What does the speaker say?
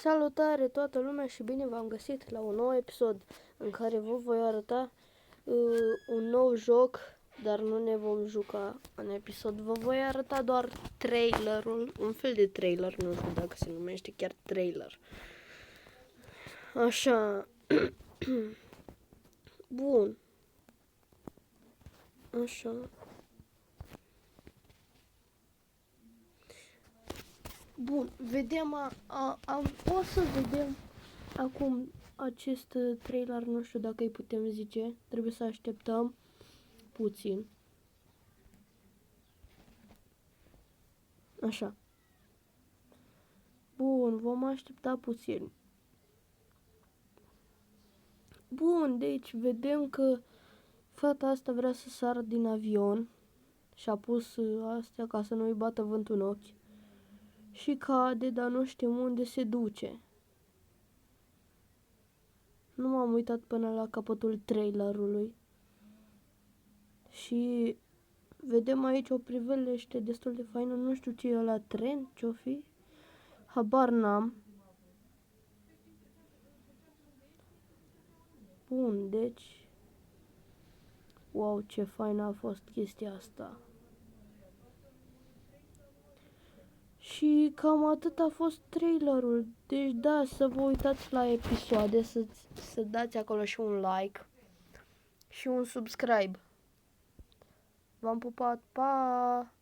Salutare toată lumea și bine v-am găsit la un nou episod în care vă voi arăta un nou joc, dar nu ne vom juca în episod. Vă voi arăta doar trailerul, un fel de trailer, nu știu dacă se numește chiar trailer. Așa. Bun. Așa. Bun, vedem, o să vedem acum acest trailer, nu știu dacă îi putem zice, trebuie să așteptăm puțin. Așa. Bun, vom aștepta puțin. Bun, deci vedem că fata asta vrea să sară din avion și a pus astea ca să nu-i bată vântul în ochi. Și cade, dar nu știm unde se duce. Nu m-am uitat până la capătul trailerului. Și vedem aici o priveliște destul de faină, nu știu ce e ăla, tren, ce-o fi? Habar n-am. Bun, deci... Wow, ce faină a fost chestia asta. Și cam atât a fost trailerul. Deci da, să vă uitați la episoade, să dați acolo și un like și un subscribe. V-am pupat, pa!